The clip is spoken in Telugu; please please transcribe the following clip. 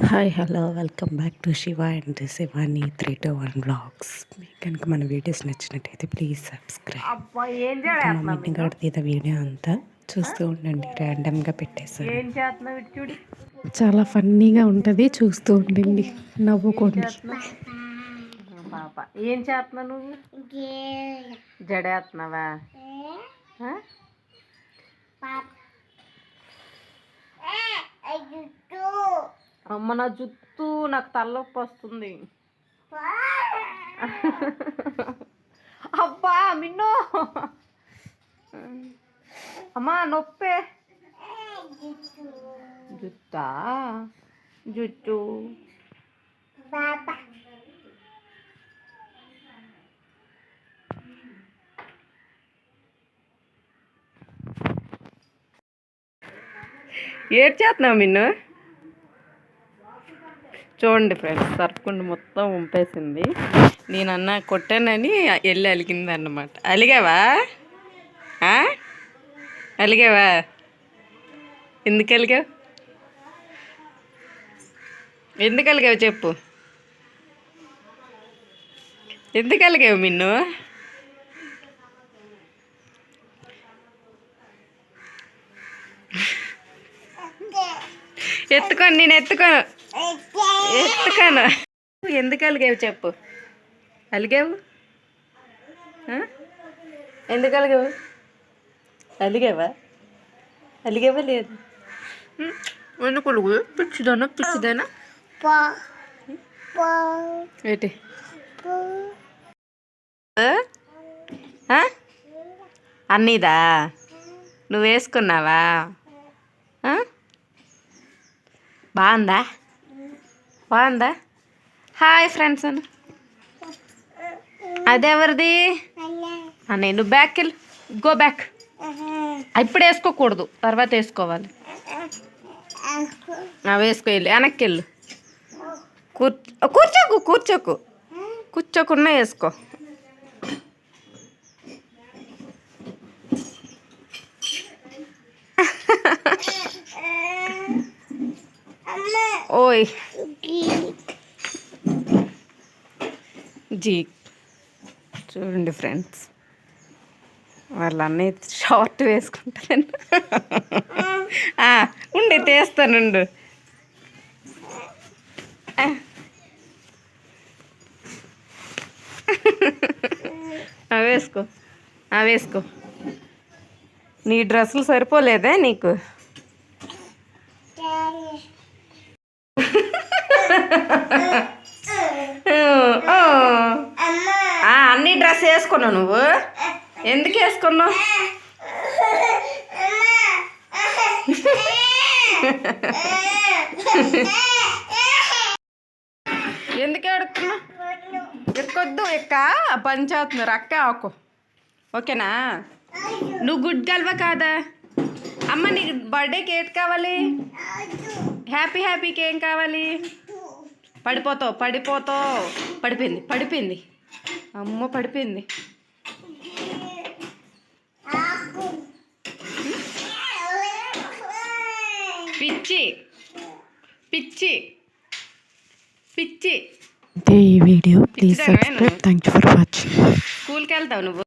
Hi hello welcome back to Shiva and Shivani 321 vlogs. మీకు కనుక మన వీడియోస్ నచ్చినట్టయితే ప్లీజ్ సబ్స్క్రైబ్. ఇంకా మా మమ్మీ గారిది వీడియో అంతా చూస్తూ ఉండండి. ర్యాండమ్గా పెట్టేశాను. చాలా ఫన్నీగా ఉంటుంది, చూస్తూ ఉండండి, నవ్వుకోండి. పాప ఏం చేస్తున్నావు నువ్వు? జడేస్తున్నావా? అమ్మ నా జుట్టు, నాకు తలనొప్పి వస్తుంది. అబ్బా మిన్ను, అమ్మా నొప్పే. జుట్టా జుట్టు ఏడ్ చేస్తున్నావు మిన్ను? చూడండి ఫ్రెండ్స్, సర్పుకుండు మొత్తం ఉంపేసింది. నేనన్నా కొట్టానని వెళ్ళి అలిగింది అన్నమాట. అలిగావా? అలిగావా? ఎందుకు అలిగావు? ఎందుకు అలిగావు చెప్పు. ఎందుకు అలిగావు మిన్ను? ఎత్తుకోను, నేను ఎత్తుకోను. ఎందుకు అలిగావు చెప్పు. అలిగావు? ఎందుకు అలిగావు? అలిగావా? అలిగావా లేదు? ఎందుకు పిచ్చిదానా పిచ్చిదానా ఏంటి? అన్నీదా నువ్వు వేసుకున్నావా? బాగుందా? బాగుందా? హాయ్ ఫ్రెండ్స్ అను. అదెవరిది? నేను బ్యాక్ వెళ్ళు, గో బ్యాక్. ఇప్పుడు వేసుకోకూడదు, తర్వాత వేసుకోవాలి. వేసుకో, వెళ్ళి వెనక్కి వెళ్ళు. కూర్చోకు కూర్చోకుండా వేసుకో. ఓయ్ జీ చూడండి ఫ్రెండ్స్, వాళ్ళన్నీ షార్ట్ వేసుకుంటాను. ఉండి తీస్తానుండు. వేసుకో వేసుకో. నీ డ్రెస్సులు సరిపోలేదా నీకు? అన్ని డ్రెస్ వేసుకున్నావు నువ్వు? ఎందుకు వేసుకున్నావు? ఎందుకు ఎడుతున్నా? ఎక్కొద్దు, ఎక్క పని చేస్తున్నారు అక్క ఆకు. ఓకేనా? నువ్వు గుడ్ గల్వా కాదా? అమ్మ నీకు బర్త్డేకి ఏటి కావాలి? హ్యాపీకి ఏం కావాలి? పడిపోతావు. పడిపోయింది అమ్మ, పడిపోయింది. పిచ్చి ఈ video please subscribe. Thank you for watching. స్కూల్కి వెళ్తావు నువ్వు?